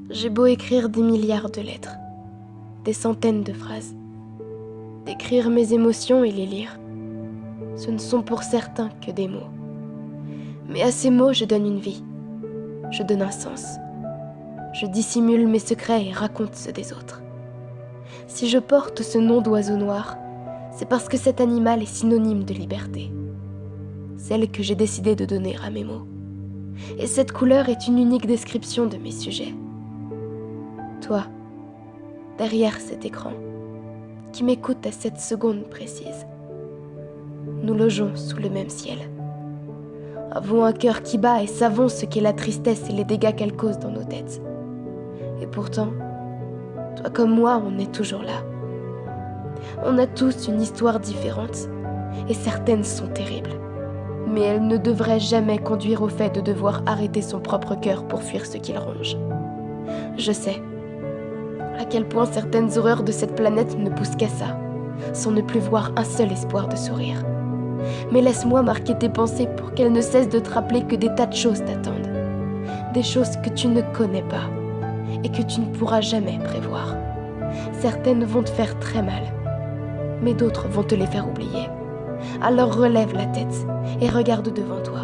J'ai beau écrire des milliards de lettres, des centaines de phrases, décrire mes émotions et les lire, ce ne sont pour certains que des mots. Mais à ces mots, je donne une vie, je donne un sens. Je dissimule mes secrets et raconte ceux des autres. Si je porte ce nom d'oiseau noir, c'est parce que cet animal est synonyme de liberté, celle que j'ai décidé de donner à mes mots. Et cette couleur est une unique description de mes sujets. Toi, derrière cet écran, qui m'écoute à cette seconde précise, nous logeons sous le même ciel. Avons un cœur qui bat et savons ce qu'est la tristesse et les dégâts qu'elle cause dans nos têtes. Et pourtant, toi comme moi, on est toujours là. On a tous une histoire différente, et certaines sont terribles. Mais elles ne devraient jamais conduire au fait de devoir arrêter son propre cœur pour fuir ce qu'il ronge. Je sais à quel point certaines horreurs de cette planète ne poussent qu'à ça, sans ne plus voir un seul espoir de sourire. Mais laisse-moi marquer tes pensées pour qu'elles ne cessent de te rappeler que des tas de choses t'attendent. Des choses que tu ne connais pas et que tu ne pourras jamais prévoir. Certaines vont te faire très mal, mais d'autres vont te les faire oublier. Alors relève la tête et regarde devant toi.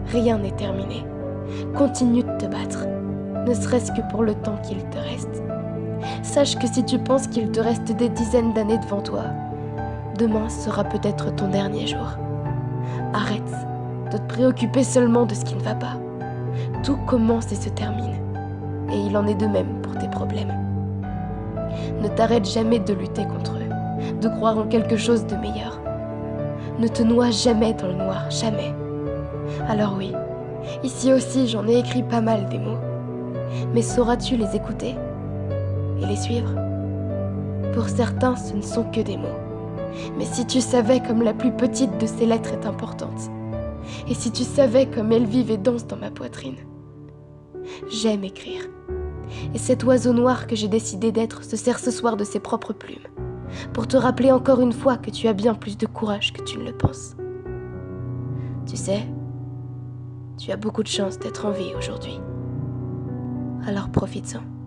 Rien n'est terminé. Continue de te battre, ne serait-ce que pour le temps qu'il te reste. Sache que si tu penses qu'il te reste des dizaines d'années devant toi, demain sera peut-être ton dernier jour. Arrête de te préoccuper seulement de ce qui ne va pas. Tout commence et se termine. Et il en est de même pour tes problèmes. Ne t'arrête jamais de lutter contre eux, de croire en quelque chose de meilleur. Ne te noie jamais dans le noir, jamais. Alors oui, ici aussi j'en ai écrit pas mal des mots. Mais sauras-tu les écouter et les suivre? Pour certains, ce ne sont que des mots. Mais si tu savais comme la plus petite de ces lettres est importante, et si tu savais comme elles vivent et dansent dans ma poitrine. J'aime écrire. Et cet oiseau noir que j'ai décidé d'être se sert ce soir de ses propres plumes, pour te rappeler encore une fois que tu as bien plus de courage que tu ne le penses. Tu sais, tu as beaucoup de chance d'être en vie aujourd'hui. Alors profites-en.